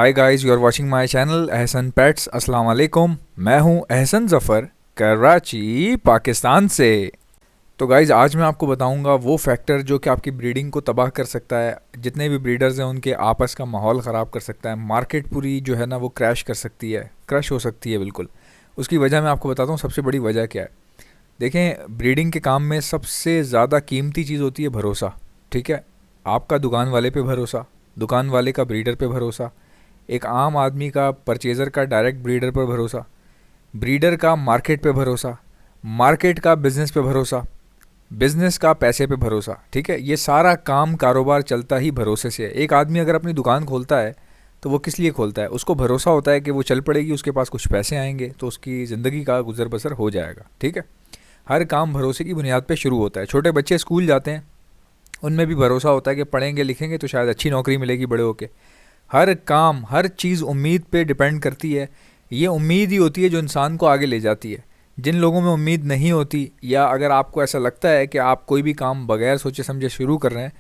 Hi guys, you are watching my channel Ehsan pets. अस्सलाम वालेकुम। मैं हूं एहसन ज़फ़र, कराची, पाकिस्तान से। तो गाइस, आज मैं आपको बताऊंगा वो फैक्टर जो कि आपकी ब्रीडिंग को तबाह कर सकता है। जितने भी ब्रीडर्स हैं उनके आपस का माहौल ख़राब कर सकता है। मार्केट पूरी जो है ना वो क्रैश कर सकती है, क्रश हो सकती है बिल्कुल। उसकी वजह मैं आपको बताता हूँ। सबसे बड़ी वजह क्या है? देखें, ब्रीडिंग के काम में सबसे ज़्यादा कीमती चीज़ होती है भरोसा। ठीक है, आपका दुकान वाले पे भरोसा, दुकान वाले का ब्रीडर पे भरोसा, एक आम आदमी का परचेज़र का डायरेक्ट ब्रीडर पर भरोसा, ब्रीडर का मार्केट पे भरोसा, मार्केट का बिज़नेस पे भरोसा, बिज़नेस का पैसे पे भरोसा। ठीक है, ये सारा काम कारोबार चलता ही भरोसे से है। एक आदमी अगर अपनी दुकान खोलता है तो वो किस लिए खोलता है? उसको भरोसा होता है कि वो चल पड़ेगी, उसके पास कुछ पैसे आएंगे तो उसकी ज़िंदगी का गुजर बसर हो जाएगा। ठीक है, हर काम भरोसे की बुनियाद पे शुरू होता है। छोटे बच्चे स्कूल जाते हैं, उनमें भी भरोसा होता है कि पढ़ेंगे लिखेंगे तो शायद अच्छी नौकरी मिलेगी बड़े होके। हर काम, हर चीज़ उम्मीद पे डिपेंड करती है। ये उम्मीद ही होती है जो इंसान को आगे ले जाती है। जिन लोगों में उम्मीद नहीं होती, या अगर आपको ऐसा लगता है कि आप कोई भी काम बगैर सोचे समझे शुरू कर रहे हैं,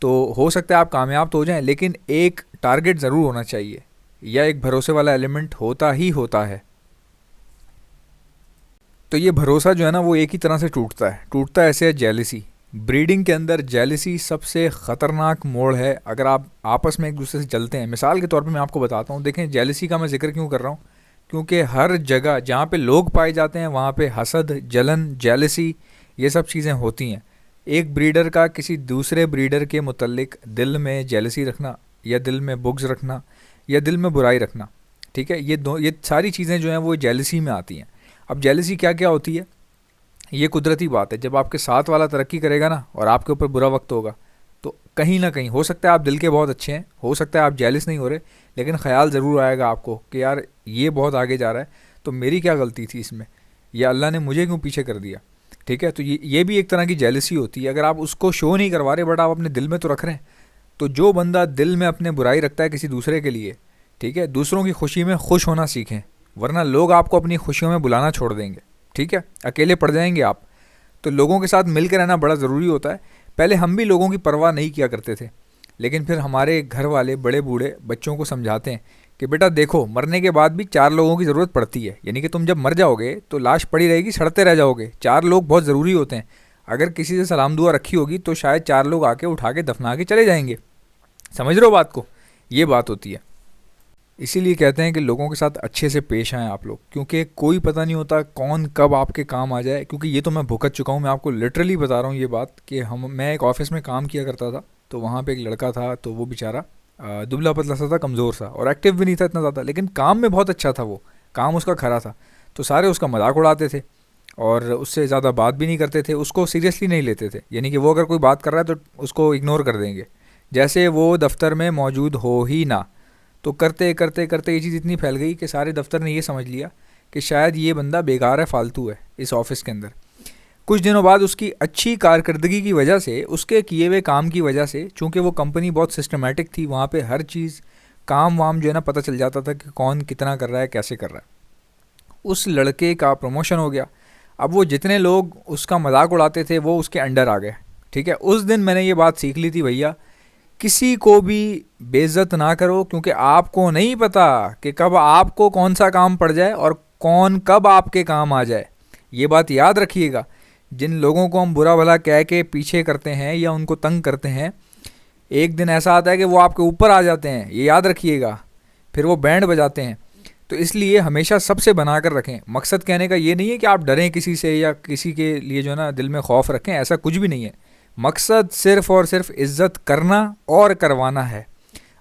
तो हो सकता है आप कामयाब तो हो जाएं, लेकिन एक टारगेट ज़रूर होना चाहिए, या एक भरोसे वाला एलिमेंट होता ही होता है। तो ये भरोसा जो है ना वो एक ही तरह से टूटता है ऐसे है जेलिसी। ब्रीडिंग के अंदर जेलिसी सबसे ख़तरनाक मोड़ है। अगर आप आपस में एक दूसरे से जलते हैं, मिसाल के तौर पे मैं आपको बताता हूँ। देखें, जेलिसी का मैं जिक्र क्यों कर रहा हूँ? क्योंकि हर जगह जहाँ पे लोग पाए जाते हैं वहाँ पे हसद, जलन, जेलिसी, ये सब चीज़ें होती हैं। एक ब्रीडर का किसी दूसरे ब्रीडर के मुतल्लिक दिल में जेलिसी रखना, या दिल में बुग्ज़ रखना, या दिल में बुराई रखना, ठीक है, ये सारी चीज़ें जो हैं वो जेलिसी में आती हैं। अब जेलिसी क्या क्या होती है? ये कुदरती बात है। जब आपके साथ वाला तरक्की करेगा ना और आपके ऊपर बुरा वक्त होगा, तो कहीं ना कहीं हो सकता है आप दिल के बहुत अच्छे हैं, हो सकता है आप जेलिस नहीं हो रहे, लेकिन ख्याल ज़रूर आएगा आपको कि यार ये बहुत आगे जा रहा है, तो मेरी क्या गलती थी इसमें, या अल्लाह ने मुझे क्यों पीछे कर दिया। ठीक है, तो ये भी एक तरह की जेलिसी होती है। अगर आप उसको शो नहीं करवा रहे बट आप अपने दिल में तो रख रहे हैं। तो जो बंदा दिल में अपने बुराई रखता है किसी दूसरे के लिए, ठीक है, दूसरों की खुशी में खुश होना सीखें, वरना लोग आपको अपनी खुशियों में बुलाना छोड़ देंगे। ठीक है, अकेले पड़ जाएंगे आप। तो लोगों के साथ मिलकर रहना बड़ा ज़रूरी होता है। पहले हम भी लोगों की परवाह नहीं किया करते थे, लेकिन फिर हमारे घर वाले बड़े बूढ़े बच्चों को समझाते हैं कि बेटा देखो, मरने के बाद भी 4 लोगों की ज़रूरत पड़ती है। यानी कि तुम जब मर जाओगे तो लाश पड़ी रहेगी, सड़ते रह जाओगे। 4 लोग बहुत ज़रूरी होते हैं। अगर किसी से सलाम दुआ रखी होगी तो शायद 4 लोग आके उठा के दफना के चले जाएंगे। समझ रहे हो बात को? ये बात होती है। इसीलिए कहते हैं कि लोगों के साथ अच्छे से पेश आएँ आप लोग, क्योंकि कोई पता नहीं होता कौन कब आपके काम आ जाए। क्योंकि ये तो मैं भुगत चुका हूँ, मैं आपको लिटरली बता रहा हूँ ये बात कि मैं एक ऑफ़िस में काम किया करता था। तो वहाँ पे एक लड़का था, तो वो बेचारा दुबला पतला सा था, कमज़ोर सा, और एक्टिव भी नहीं था इतना ज़्यादा, लेकिन काम में बहुत अच्छा था। वो काम उसका खरा था। तो सारे उसका मजाक उड़ाते थे और उससे ज़्यादा बात भी नहीं करते थे, उसको सीरियसली नहीं लेते थे। यानी कि वो अगर कोई बात कर रहा है तो उसको इग्नोर कर देंगे, जैसे वो दफ्तर में मौजूद हो ही ना। तो करते करते करते ये चीज़ इतनी फैल गई कि सारे दफ्तर ने ये समझ लिया कि शायद ये बंदा बेकार है, फालतू है इस ऑफ़िस के अंदर। कुछ दिनों बाद उसकी अच्छी कारकर्दगी की वजह से, उसके किए हुए काम की वजह से, चूँकि वो कंपनी बहुत सिस्टमेटिक थी, वहाँ पे हर चीज़ काम वाम जो है ना पता चल जाता था कि कौन कितना कर रहा है, कैसे कर रहा है। उस लड़के का प्रमोशन हो गया। अब वो जितने लोग उसका मजाक उड़ाते थे वो उसके अंडर आ गए। ठीक है, उस दिन मैंने ये बात सीख ली थी, भैया किसी को भी बेइज्जत ना करो, क्योंकि आपको नहीं पता कि कब आपको कौन सा काम पड़ जाए और कौन कब आपके काम आ जाए। ये बात याद रखिएगा। जिन लोगों को हम बुरा भला कह के पीछे करते हैं या उनको तंग करते हैं, एक दिन ऐसा आता है कि वो आपके ऊपर आ जाते हैं, ये याद रखिएगा। फिर वो बैंड बजाते हैं। तो इसलिए हमेशा सबसे बना कर रखें। मकसद कहने का ये नहीं है कि आप डरें किसी से या किसी के लिए जो है ना दिल में खौफ रखें, ऐसा कुछ भी नहीं है। मकसद सिर्फ़ और सिर्फ इज़्ज़त करना और करवाना है।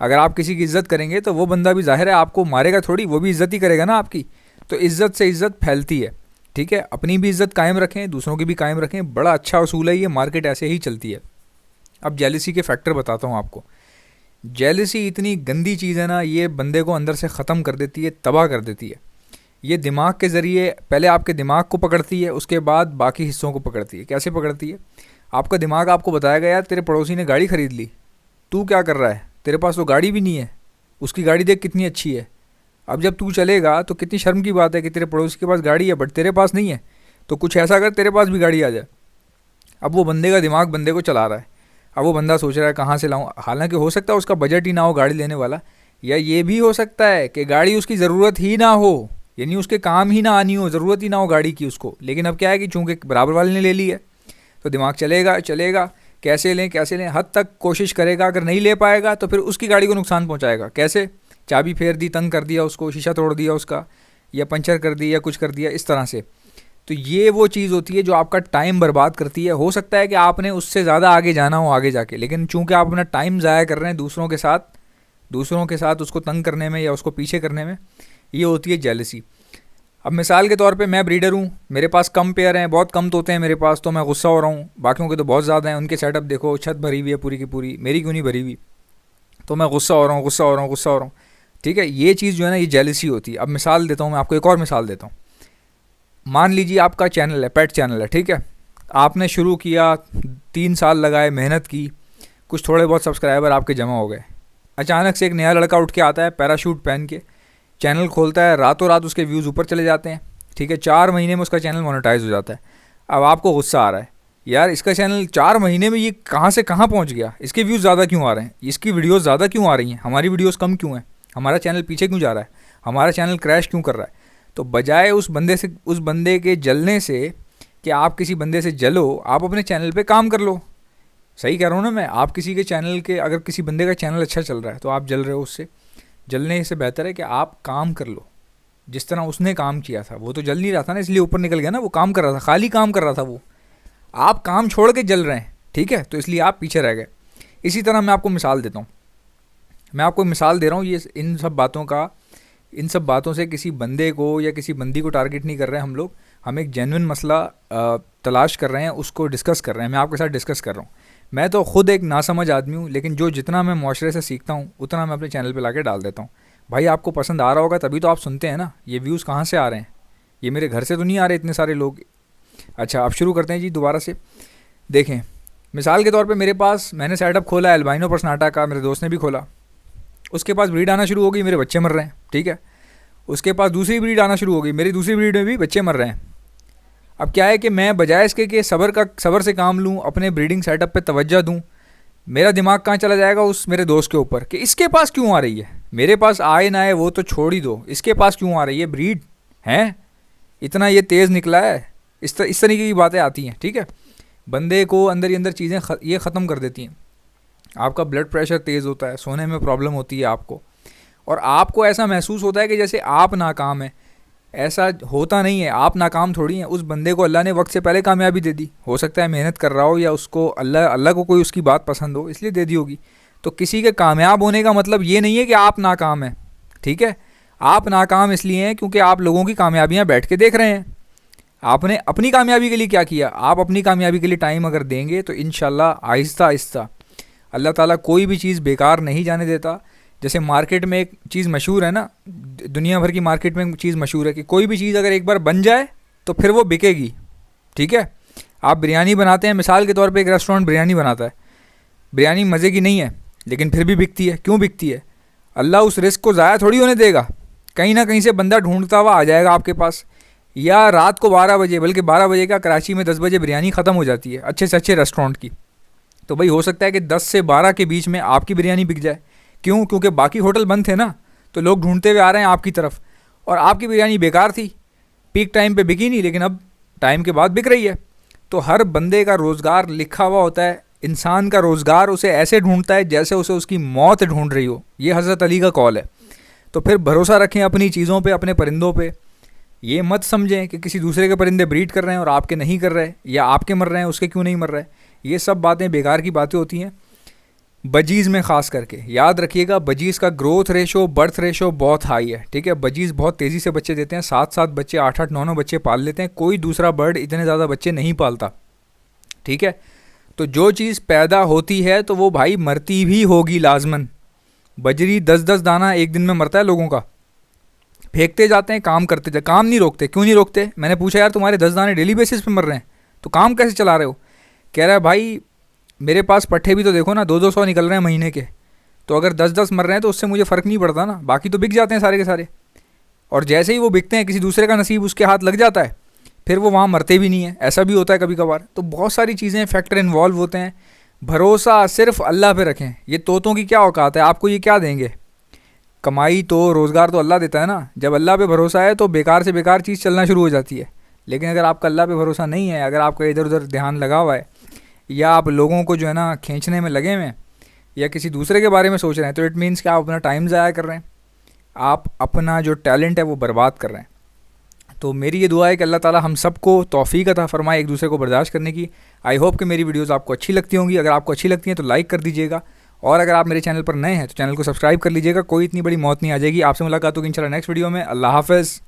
अगर आप किसी की इज़्ज़त करेंगे तो वो बंदा भी ज़ाहिर है आपको मारेगा थोड़ी, वो भी इज़्ज़त ही करेगा ना आपकी। तो इज़्ज़त से इज़्ज़त फैलती है। ठीक है, अपनी भी इज़्ज़त कायम रखें, दूसरों की भी कायम रखें। बड़ा अच्छा असूल है ये, मार्केट ऐसे ही चलती है। अब जेलिसी के फैक्टर बताता हूँ आपको। जेलिसी इतनी गंदी चीज़ है ना, ये बंदे को अंदर से ख़त्म कर देती है, तबाह कर देती है। ये दिमाग के ज़रिए पहले आपके दिमाग को पकड़ती है, उसके बाद बाकी हिस्सों को पकड़ती है। कैसे पकड़ती है? आपका दिमाग आपको बताएगा यार तेरे पड़ोसी ने गाड़ी ख़रीद ली, तू क्या कर रहा है, तेरे पास तो गाड़ी भी नहीं है, उसकी गाड़ी देख कितनी अच्छी है। अब जब तू चलेगा तो कितनी शर्म की बात है कि तेरे पड़ोसी के पास गाड़ी है बट तेरे पास नहीं है। तो कुछ ऐसा कर तेरे पास भी गाड़ी आ जाए। अब वो बंदे का दिमाग बंदे को चला रहा है। अब वो बंदा सोच रहा है कहाँ से लाऊं, हालांकि हो सकता है उसका बजट ही ना हो गाड़ी लेने वाला, या ये भी हो सकता है कि गाड़ी उसकी ज़रूरत ही ना हो, यानी उसके काम ही ना आनी हो, ज़रूरत ही ना हो गाड़ी की उसको, लेकिन अब क्या है कि चूंकि बराबर वाले ने ले ली है तो दिमाग चलेगा चलेगा, कैसे लें हद तक कोशिश करेगा, अगर नहीं ले पाएगा तो फिर उसकी गाड़ी को नुकसान पहुंचाएगा। कैसे? चाबी फेर दी, तंग कर दिया उसको, शीशा तोड़ दिया उसका, या पंचर कर दिया, या कुछ कर दिया इस तरह से। तो ये वो चीज़ होती है जो आपका टाइम बर्बाद करती है। हो सकता है कि आपने उससे ज़्यादा आगे जाना हो आगे जाके, लेकिन चूंकि आप अपना टाइम ज़ाया कर रहे हैं दूसरों के साथ उसको तंग करने में या उसको पीछे करने में, ये होती है जेलसी। अब मिसाल के तौर पे मैं ब्रीडर हूँ, मेरे पास कम पेयर हैं, बहुत कम तोते हैं मेरे पास, तो मैं गुस्सा हो रहा हूँ। बाकियों के तो बहुत ज़्यादा हैं, उनके सेटअप देखो, छत भरी हुई है पूरी की पूरी, मेरी क्यों नहीं भरी हुई, तो मैं गुस्सा हो रहा हूँ। ठीक है, ये चीज़ जो है ना, ये जेलसी होती है। अब मिसाल देता हूँ मैं आपको, एक और मिसाल देता हूँ। मान लीजिए आपका चैनल है, पेट चैनल है, ठीक है, आपने शुरू किया, 3 साल लगाए, मेहनत की, कुछ थोड़े बहुत सब्सक्राइबर आपके जमा हो गए। अचानक से एक नया लड़का उठ के आता है पैराशूट पहन के, चैनल खोलता है, रातों रात उसके व्यूज़ ऊपर चले जाते हैं। ठीक है, 4 महीने में उसका चैनल मोनेटाइज हो जाता है। अब आपको गुस्सा आ रहा है, यार इसका चैनल 4 महीने में ये कहाँ से कहाँ पहुँच गया, इसके व्यूज़ ज़्यादा क्यों आ रहे हैं, इसकी वीडियोज़ ज़्यादा क्यों आ रही हैं, हमारी वीडियोज़ कम क्यों हैं, हमारा चैनल पीछे क्यों जा रहा है, हमारा चैनल क्रैश क्यों कर रहा है। तो बजाय उस बंदे के जलने से कि आप किसी बंदे से जलो, आप अपने चैनल पे काम कर लो। सही कह रहा हूँ ना मैं? आप किसी के चैनल के, अगर किसी बंदे का चैनल अच्छा चल रहा है तो आप जल रहे हो उससे, जलने से बेहतर है कि आप काम कर लो जिस तरह उसने काम किया था। वो तो जल नहीं रहा था ना, इसलिए ऊपर निकल गया ना, वो काम कर रहा था, खाली काम कर रहा था वो। आप काम छोड़ के जल रहे हैं, ठीक है, तो इसलिए आप पीछे रह गए। इसी तरह मैं आपको मिसाल देता हूँ, मैं आपको मिसाल दे रहा हूँ, ये इन सब बातों से किसी बंदे को या किसी बंदी को टारगेट नहीं कर रहे हैं हम लोग। हम एक जेन्युइन मसला तलाश कर रहे हैं, उसको डिस्कस कर रहे हैं, मैं आपके साथ डिस्कस कर रहा हूँ। मैं तो ख़ुद एक नासमझ आदमी हूँ, लेकिन जितना मैं माशरे से सीखता हूँ उतना मैं अपने चैनल पे लाके डाल देता हूँ। भाई आपको पसंद आ रहा होगा तभी तो आप सुनते हैं ना। ये व्यूज़ कहाँ से आ रहे हैं, ये मेरे घर से तो नहीं आ रहे इतने सारे लोग। अच्छा, अब शुरू करते हैं जी दोबारा से। देखें, मिसाल के तौर पे मैंने सेटअप खोला एल्बाइनो पर्सनाटा का, मेरे दोस्त ने भी खोला, उसके पास ब्रीड आना शुरू हो गई, मेरे बच्चे मर रहे हैं, ठीक है। उसके पास दूसरी ब्रीड आना शुरू हो गई, मेरी दूसरी ब्रीड में भी बच्चे मर रहे हैं। अब क्या है कि मैं बजाय इसके कि सब्र से काम लूँ, अपने ब्रीडिंग सेटअप पे तवज्जो दूँ, मेरा दिमाग कहाँ चला जाएगा उस मेरे दोस्त के ऊपर कि इसके पास क्यों आ रही है, मेरे पास आए ना आए वो तो छोड़ ही दो, इसके पास क्यों आ रही है ब्रीड हैं, इतना ये तेज़ निकला है। इस तरीके की बातें आती हैं, ठीक है। बंदे को अंदर ही अंदर चीज़ें ये ख़त्म कर देती हैं। आपका ब्लड प्रेशर तेज़ होता है, सोने में प्रॉब्लम होती है आपको, और आपको ऐसा महसूस होता है कि जैसे आप नाकाम हैं। ऐसा होता नहीं है, आप नाकाम थोड़ी हैं। उस बंदे को अल्लाह ने वक्त से पहले कामयाबी दे दी, हो सकता है मेहनत कर रहा हो या उसको अल्लाह को कोई उसकी बात पसंद हो इसलिए दे दी होगी। तो किसी के कामयाब होने का मतलब ये नहीं है कि आप नाकाम हैं, ठीक है। आप नाकाम इसलिए हैं क्योंकि आप लोगों की कामयाबियाँ बैठ के देख रहे हैं। आपने अपनी कामयाबी के लिए क्या किया? आप अपनी कामयाबी के लिए टाइम अगर देंगे तो इंशाल्लाह आहिस्ता आहिस्ता अल्लाह ताला कोई भी चीज़ बेकार नहीं जाने देता। जैसे मार्केट में एक चीज़ मशहूर है ना, दुनिया भर की मार्केट में एक चीज़ मशहूर है कि कोई भी चीज़ अगर एक बार बन जाए तो फिर वो बिकेगी, ठीक है। आप बिरयानी बनाते हैं, मिसाल के तौर पे एक रेस्टोरेंट बिरयानी बनाता है, बिरयानी मज़े की नहीं है लेकिन फिर भी बिकती है। क्यों बिकती है? अल्लाह उस रिस्क को ज़ाया थोड़ी होने देगा, कहीं ना कहीं से बंदा ढूंढता हुआ आ जाएगा आपके पास। या रात को 12 बजे, बल्कि 12 बजे का कराची में 10 बजे बिरयानी ख़त्म हो जाती है अच्छे से अच्छे रेस्टोरेंट की, तो भाई हो सकता है कि 10 से 12 के बीच में आपकी बिरयानी बिक जाए। क्यों? क्योंकि बाकी होटल बंद थे ना, तो लोग ढूंढते हुए आ रहे हैं आपकी तरफ, और आपकी बिरयानी बेकार थी, पीक टाइम पे बिकी नहीं, लेकिन अब टाइम के बाद बिक रही है। तो हर बंदे का रोज़गार लिखा हुआ होता है, इंसान का रोज़गार उसे ऐसे ढूंढता है जैसे उसे उसकी मौत ढूंढ रही हो। ये हज़रत अली का कौल है। तो फिर भरोसा रखें अपनी चीज़ों पे, अपने परिंदों पे। ये मत समझें कि किसी दूसरे के परिंदे ब्रीड कर रहे हैं और आपके नहीं कर रहे, या आपके मर रहे हैं उसके क्यों नहीं मर रहे। ये सब बातें बेकार की बातें होती हैं। बजीज़ में ख़ास करके याद रखिएगा, बजीज़ का ग्रोथ रेशो, बर्थ रेशो बहुत हाई है, ठीक है। बजीज़ बहुत तेज़ी से बच्चे देते हैं, 7-7 बच्चे, 8-8, 9-9 बच्चे पाल लेते हैं। कोई दूसरा बर्ड इतने ज़्यादा बच्चे नहीं पालता, ठीक है। तो जो चीज़ पैदा होती है तो वो भाई मरती भी होगी लाजमन। बजरी 10-10 दाना एक दिन में मरता है लोगों का, फेंकते जाते हैं, काम करते जाते, काम नहीं रोकते। क्यों नहीं रोकते? मैंने पूछा यार तुम्हारे 10 दाने डेली बेसिस पे मर रहे हैं तो काम कैसे चला रहे हो? कह रहा है भाई मेरे पास पट्ठे भी तो देखो ना, 200-200 निकल रहे हैं महीने के, तो अगर 10-10 मर रहे हैं तो उससे मुझे फ़र्क नहीं पड़ता ना, बाकी तो बिक जाते हैं सारे के सारे। और जैसे ही वो बिकते हैं किसी दूसरे का नसीब उसके हाथ लग जाता है, फिर वो वहाँ मरते भी नहीं है। ऐसा भी होता है कभी कभार। तो बहुत सारी चीज़ें, फैक्टर इन्वॉल्व होते हैं। भरोसा सिर्फ अल्लाह पे रखें। ये तोतों की क्या औकात है, आपको ये क्या देंगे? कमाई तो रोज़गार तो अल्लाह देता है ना। जब अल्लाह पे भरोसा है तो बेकार से बेकार चीज़ चलना शुरू हो जाती है। लेकिन अगर आपका अल्लाह पे भरोसा नहीं है, अगर आपका इधर उधर ध्यान लगा हुआ है, या आप लोगों को जो है ना खींचने में लगे हुए हैं, या किसी दूसरे के बारे में सोच रहे हैं, तो इट मीन्स कि आप अपना टाइम ज़ाया कर रहे हैं, आप अपना जो टैलेंट है वो बर्बाद कर रहे हैं। तो मेरी ये दुआ है कि अल्लाह ताला हम सबको तौफीक अता फरमाए एक दूसरे को बर्दाश्त करने की। आई होप कि मेरी वीडियोज़ आपको अच्छी लगती होंगी। अगर आपको अच्छी लगती हैं तो लाइक कर दीजिएगा, और अगर आप मेरे चैनल पर नए हैं तो चैनल को सब्सक्राइब कर लीजिएगा। कोई इतनी बड़ी मौत नहीं आ जाएगी। आपसे मुलाकात होगी इंशाल्लाह नेक्स्ट वीडियो में। अल्लाह हाफ़िज़।